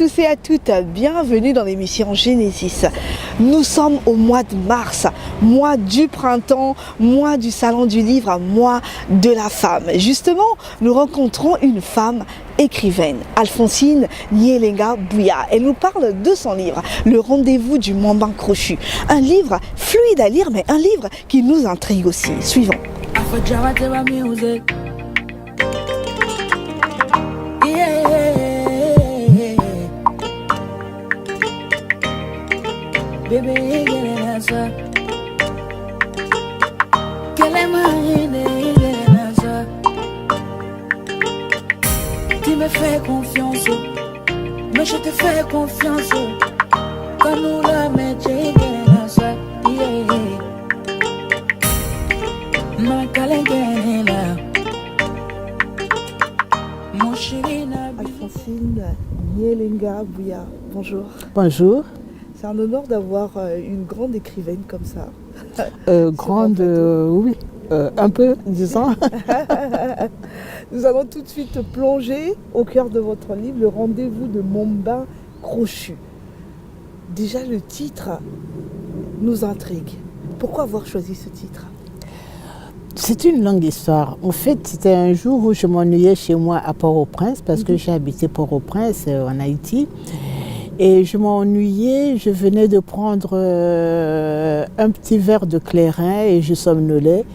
tous et à toutes, bienvenue dans l'émission Genesis. Nous sommes au mois de mars, mois du printemps, mois du salon du livre, mois de la femme. Justement, nous rencontrons une femme écrivaine, Alphonsine Nyelenga Bouya. Elle nous parle de son livre, Le rendez-vous du Mamba crochu. Un livre fluide à lire, mais un livre qui nous intrigue aussi. Suivons. Baby, tu me fais confiance, mais je te fais confiance. Quand nous la mettons, Alphonsine Nyelenga Bouya, bonjour. Bonjour. C'est un honneur d'avoir une grande écrivaine comme ça. Grande, oui, un peu, disons. Nous allons tout de suite plonger au cœur de votre livre, Le rendez-vous de Mamba crochu. Déjà, le titre nous intrigue. Pourquoi avoir choisi ce titre ? C'est une longue histoire. En fait, c'était un jour où je m'ennuyais chez moi à Port-au-Prince, parce que j'ai habité Port-au-Prince en Haïti. Et je m'ennuyais, je venais de prendre un petit verre de clairin et je somnolais.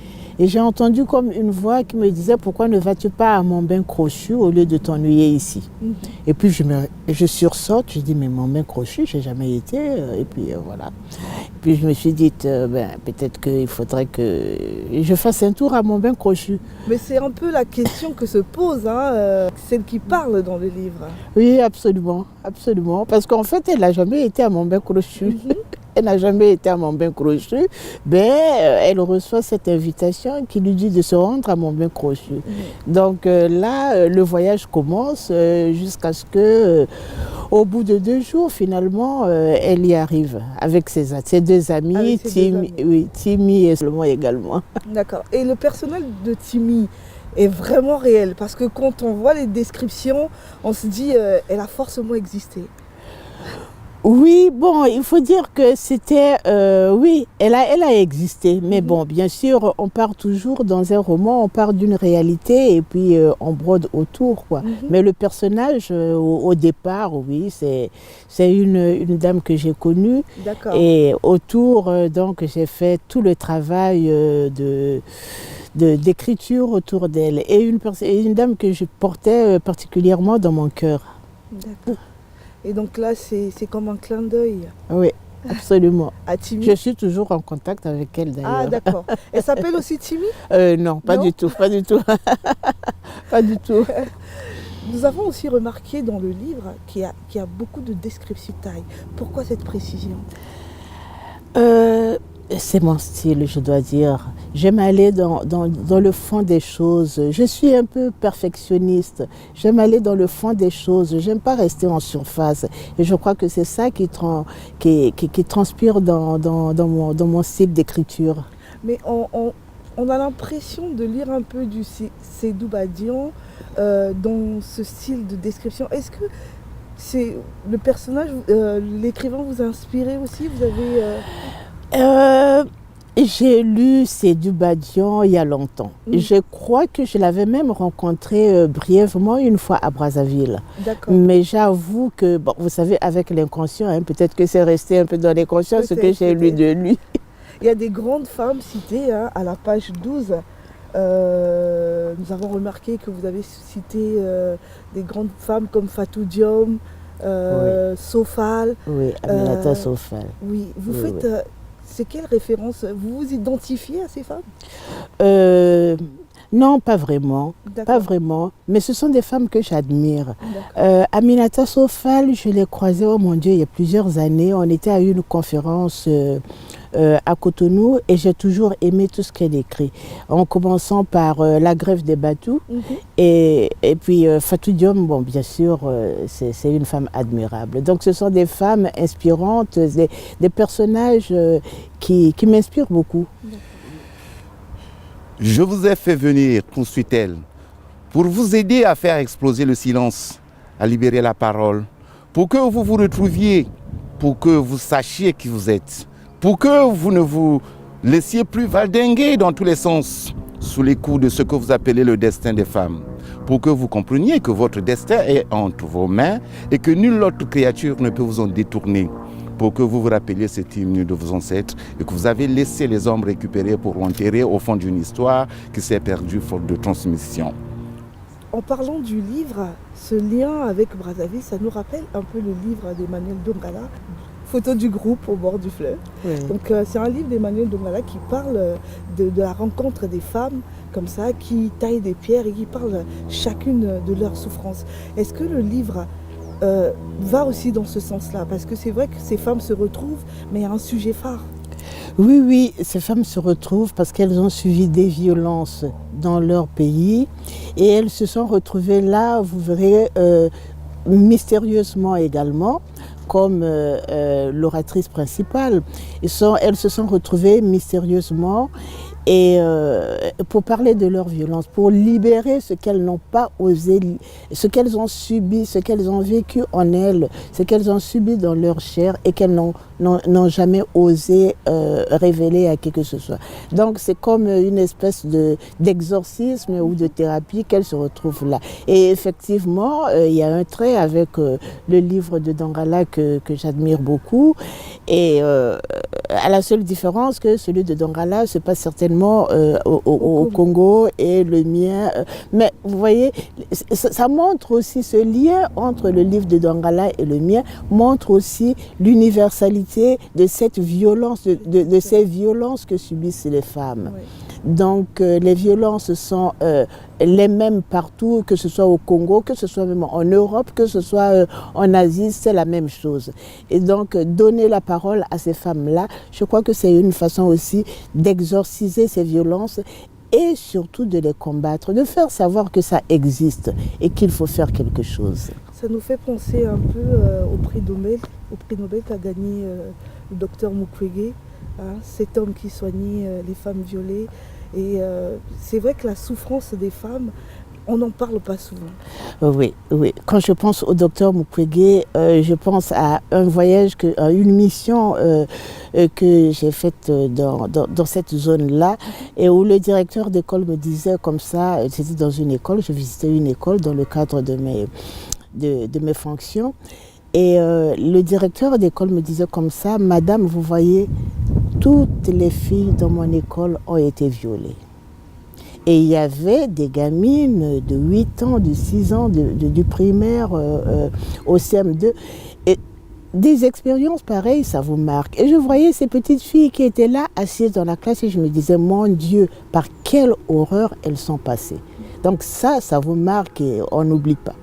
Et j'ai entendu comme une voix qui me disait « Pourquoi ne vas-tu pas à Mamba crochu au lieu de t'ennuyer ici ?» Et puis je sursaute, je dis « Mais Mamba crochu, je n'ai jamais été. » Et puis voilà. Et puis je me suis dit peut-être qu'il faudrait que je fasse un tour à Mamba crochu. Mais c'est un peu la question que se pose, celle qui parle dans le livre. Oui, absolument, absolument. Parce qu'en fait, elle n'a jamais été à Mamba crochu. Elle n'a jamais été à Mamba crochu. Elle reçoit cette invitation qui lui dit de se rendre à Mamba crochu. Donc là, le voyage commence jusqu'à ce que, au bout de 2 jours, finalement, elle y arrive avec ses deux amis, Timmy et Solomon également. D'accord. Et le personnage de Timmy est vraiment réel parce que quand on voit les descriptions, on se dit elle a forcément existé. Oui, bon, il faut dire que c'était, oui, elle a existé, mais bon, bien sûr, on part toujours dans un roman, on part d'une réalité et puis on brode autour, quoi. Mais le personnage, au départ, oui, c'est une dame que j'ai connue. D'accord. Et autour, donc, j'ai fait tout le travail d'écriture autour d'elle et une dame que je portais particulièrement dans mon cœur. D'accord. Et donc là, c'est comme un clin d'œil. Oui, absolument. À Timmy. Je suis toujours en contact avec elle d'ailleurs. Ah d'accord. Elle s'appelle aussi Timmy ? Non, pas du tout, pas du tout. Pas du tout. Nous avons aussi remarqué dans le livre qu'il y a beaucoup de descriptions de taille. Pourquoi cette précision ? C'est mon style, je dois dire. J'aime aller dans le fond des choses. Je suis un peu perfectionniste. J'aime aller dans le fond des choses. J'aime pas rester en surface. Et je crois que c'est ça qui transpire dans mon style d'écriture. Mais on a l'impression de lire un peu du Seydou Badian dans ce style de description. Est-ce que c'est le personnage, l'écrivain vous a inspiré aussi ? Vous avez... J'ai lu Seydou Badian il y a longtemps. Je crois que je l'avais même rencontré brièvement une fois à Brazzaville. D'accord. Mais j'avoue que, bon, vous savez, avec l'inconscient, peut-être que c'est resté un peu dans l'inconscient ce que j'ai lu de lui. Il y a des grandes femmes citées à la page 12. Nous avons remarqué que vous avez cité des grandes femmes comme Fatou Diom, Sofal. Oui, Aminata Sofal. Oui, vous faites... C'est quelle référence ? Vous vous identifiez à ces femmes ? Non, pas vraiment. Pas vraiment. Mais ce sont des femmes que j'admire. Aminata Sofal, je l'ai croisée, oh mon Dieu, il y a plusieurs années. On était à une conférence à Cotonou et j'ai toujours aimé tout ce qu'elle écrit. En commençant par La grève des Batous et puis Fatou Diom, bon, bien sûr, c'est une femme admirable. Donc ce sont des femmes inspirantes, des personnages qui m'inspirent beaucoup. Je vous ai fait venir, poursuit-elle, pour vous aider à faire exploser le silence, à libérer la parole, pour que vous vous retrouviez, pour que vous sachiez qui vous êtes, pour que vous ne vous laissiez plus valdinguer dans tous les sens sous les coups de ce que vous appelez le destin des femmes, pour que vous compreniez que votre destin est entre vos mains et que nulle autre créature ne peut vous en détourner, pour que vous vous rappeliez cet hymne de vos ancêtres et que vous avez laissé les hommes récupérer pour l'enterrer au fond d'une histoire qui s'est perdue faute de transmission. En parlant du livre, ce lien avec Brazzaville, ça nous rappelle un peu le livre d'Emmanuel Dongala, Photo du groupe au bord du fleuve. Oui. Donc c'est un livre d'Emmanuel Dongala qui parle de la rencontre des femmes comme ça, qui taillent des pierres et qui parlent chacune de leurs souffrances. Est-ce que le livre va aussi dans ce sens-là? Parce que c'est vrai que ces femmes se retrouvent, mais il y a un sujet phare. Oui, oui, ces femmes se retrouvent parce qu'elles ont subi des violences dans leur pays et elles se sont retrouvées là, vous verrez, mystérieusement également, comme l'oratrice principale. Elles se sont retrouvées mystérieusement et pour parler de leur violence, pour libérer ce qu'elles n'ont pas osé, ce qu'elles ont subi, ce qu'elles ont vécu en elles, ce qu'elles ont subi dans leur chair et qu'elles n'ont jamais osé révéler à qui que ce soit. Donc c'est comme une espèce d'exorcisme ou de thérapie qu'elles se retrouvent là. Et effectivement, il y a un trait avec le livre de Dongala que j'admire beaucoup. Et à la seule différence que celui de Dongala se passe certainement au Congo et le mien. Mais vous voyez, ça montre aussi ce lien entre le livre de Dongala et le mien, montre aussi l'universalité de cette violence, de ces violences que subissent les femmes. Oui. Donc les violences sont les mêmes partout, que ce soit au Congo, que ce soit même en Europe, que ce soit en Asie, c'est la même chose. Et donc donner la parole à ces femmes-là, je crois que c'est une façon aussi d'exorciser ces violences et surtout de les combattre, de faire savoir que ça existe et qu'il faut faire quelque chose. Ça nous fait penser un peu au prix Nobel qu'a gagné le docteur Mukwege, hein, cet homme qui soignait les femmes violées. Et c'est vrai que la souffrance des femmes, on n'en parle pas souvent. Oui, oui. Quand je pense au docteur Mukwege, je pense à un voyage, à une mission que j'ai faite dans cette zone-là, et où le directeur d'école me disait comme ça, c'était dans une école, je visitais une école dans le cadre de mes fonctions, et le directeur d'école me disait comme ça, « Madame, vous voyez, toutes les filles dans mon école ont été violées. » Et il y avait des gamines de 8 ans, de 6 ans, du primaire au CM2. Et des expériences pareilles, ça vous marque. Et je voyais ces petites filles qui étaient là, assises dans la classe, et je me disais, mon Dieu, par quelle horreur elles sont passées. Donc ça vous marque et on n'oublie pas.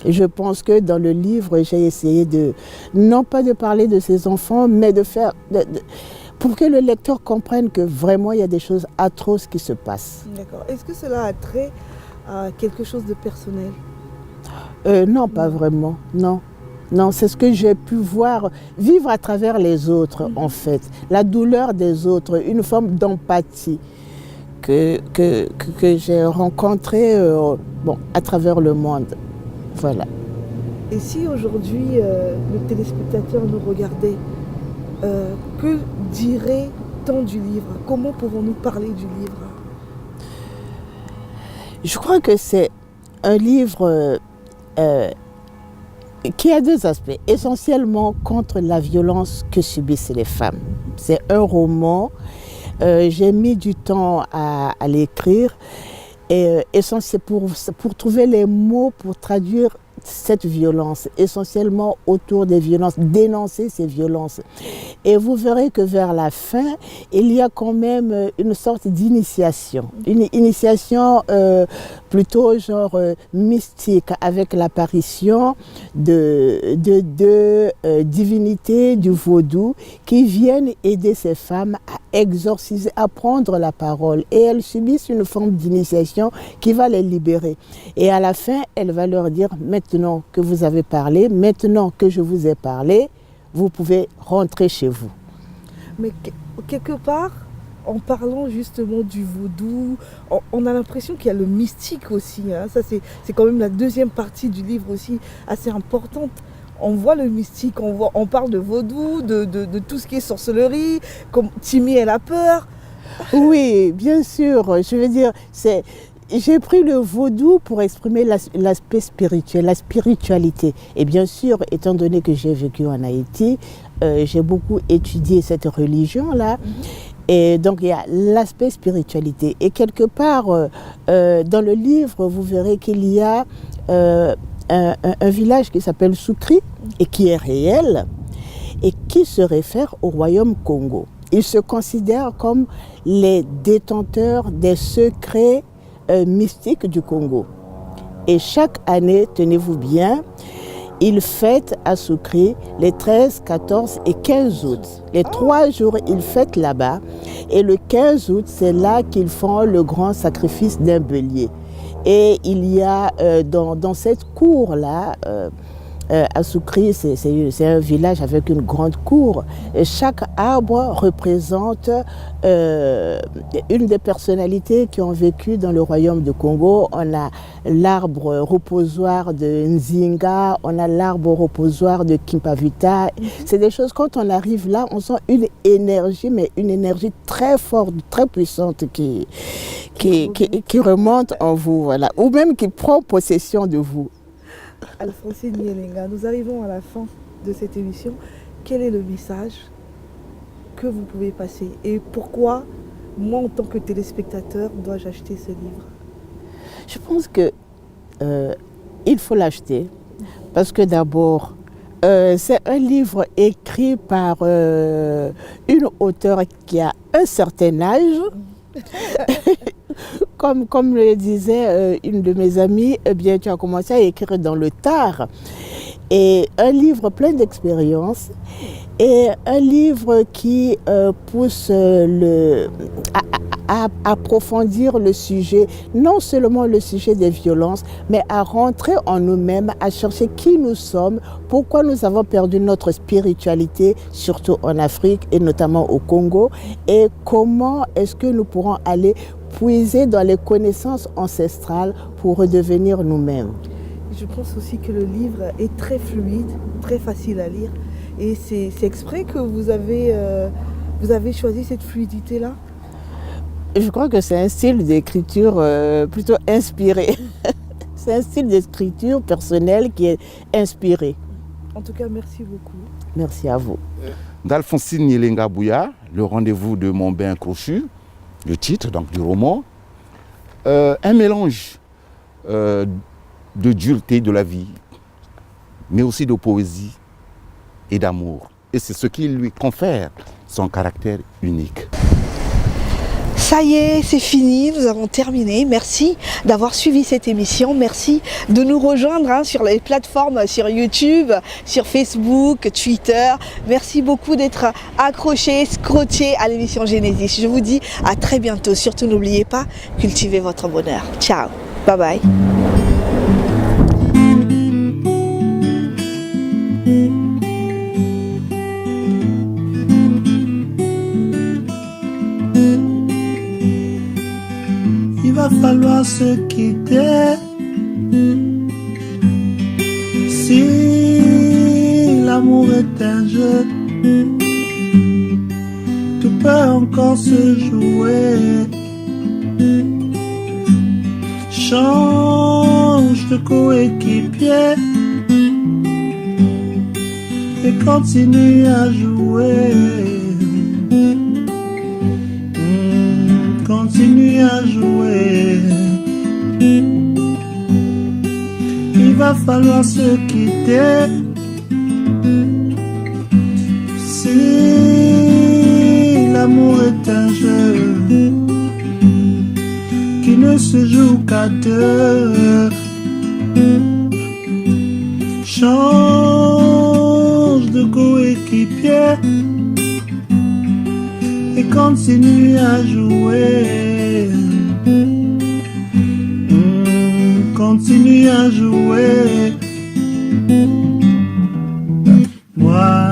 Et je pense que dans le livre, j'ai essayé non pas de parler de ces enfants, mais de faire... pour que le lecteur comprenne que vraiment il y a des choses atroces qui se passent. D'accord. Est-ce que cela a trait à quelque chose de personnel? Non, pas vraiment. Non. Non, c'est ce que j'ai pu voir, vivre à travers les autres, en fait. La douleur des autres, une forme d'empathie que j'ai rencontrée à travers le monde. Voilà. Et si aujourd'hui le téléspectateur nous regardait, que dirait-on du livre? Comment pouvons-nous parler du livre? Je crois que c'est un livre qui a deux aspects. Essentiellement contre la violence que subissent les femmes. C'est un roman. J'ai mis du temps à l'écrire. Et c'est pour trouver les mots pour traduire cette violence, essentiellement autour des violences, dénoncer ces violences. Et vous verrez que vers la fin, il y a quand même une sorte d'initiation. Une initiation plutôt genre mystique, avec l'apparition de deux divinités du vaudou qui viennent aider ces femmes à exorciser, à prendre la parole. Et elles subissent une forme d'initiation qui va les libérer. Et à la fin, elle va leur dire, maintenant que vous avez parlé, maintenant que je vous ai parlé, vous pouvez rentrer chez vous. Mais quelque part, en parlant justement du vaudou, on a l'impression qu'il y a le mystique aussi. Hein. Ça, c'est quand même la deuxième partie du livre aussi, assez importante. on voit le mystique, on parle de vaudou, de tout ce qui est sorcellerie, comme Timmy et la peur. Oui, bien sûr. Je veux dire, j'ai pris le vaudou pour exprimer l'aspect spirituel, la spiritualité. Et bien sûr, étant donné que j'ai vécu en Haïti, j'ai beaucoup étudié cette religion-là. Et donc, il y a l'aspect spiritualité. Et quelque part, dans le livre, vous verrez qu'il y a un village qui s'appelle Soukri et qui est réel et qui se réfère au royaume Congo. Ils se considèrent comme les détenteurs des secrets mystiques du Congo. Et chaque année, tenez-vous bien, ils fêtent à Soukri les 13, 14 et 15 août. Les 3 jours, ils fêtent là-bas. Et le 15 août, c'est là qu'ils font le grand sacrifice d'un bélier. Et il y a dans cette cour-là, à Soukri, c'est un village avec une grande cour. Et chaque arbre représente une des personnalités qui ont vécu dans le royaume du Congo. On a l'arbre reposoir de Nzinga, on a l'arbre reposoir de Kimpavita. C'est des choses, quand on arrive là, on sent une énergie, mais une énergie très forte, très puissante qui remonte en vous, voilà, ou même qui prend possession de vous. Alphonsine Nyelenga, nous arrivons à la fin de cette émission. Quel est le message que vous pouvez passer et pourquoi, moi en tant que téléspectateur, dois-je acheter ce livre? Je pense que il faut l'acheter parce que d'abord, c'est un livre écrit par une auteure qui a un certain âge. Comme le disait une de mes amies, eh bien, tu as commencé à écrire dans le tard. Et un livre plein d'expérience et un livre qui pousse à approfondir le sujet, non seulement le sujet des violences, mais à rentrer en nous-mêmes, à chercher qui nous sommes, pourquoi nous avons perdu notre spiritualité, surtout en Afrique et notamment au Congo, et comment est-ce que nous pourrons aller puiser dans les connaissances ancestrales pour redevenir nous-mêmes. Je pense aussi que le livre est très fluide, très facile à lire. Et c'est exprès que vous avez choisi cette fluidité-là? Je crois que c'est un style d'écriture plutôt inspiré. C'est un style d'écriture personnel qui est inspiré. En tout cas, merci beaucoup. Merci à vous. D'Alphonsine Nyelenga Bouya, Le rendez-vous de mon bain crochu, le titre donc, du roman, un mélange de dureté de la vie, mais aussi de poésie et d'amour. Et c'est ce qui lui confère son caractère unique. Ça y est, c'est fini, nous avons terminé. Merci d'avoir suivi cette émission. Merci de nous rejoindre sur les plateformes, sur YouTube, sur Facebook, Twitter. Merci beaucoup d'être accrochés, scotchés à l'émission Genesis. Je vous dis à très bientôt. Surtout n'oubliez pas, cultivez votre bonheur. Ciao, bye bye. Il va falloir se quitter. Si l'amour est un jeu, tout peut encore se jouer. Change de coéquipier et continue à jouer. Continue à jouer. Il va falloir se quitter. Si l'amour est un jeu qui ne se joue qu'à deux, change de coéquipier et continue à jouer. Continue à jouer. Moi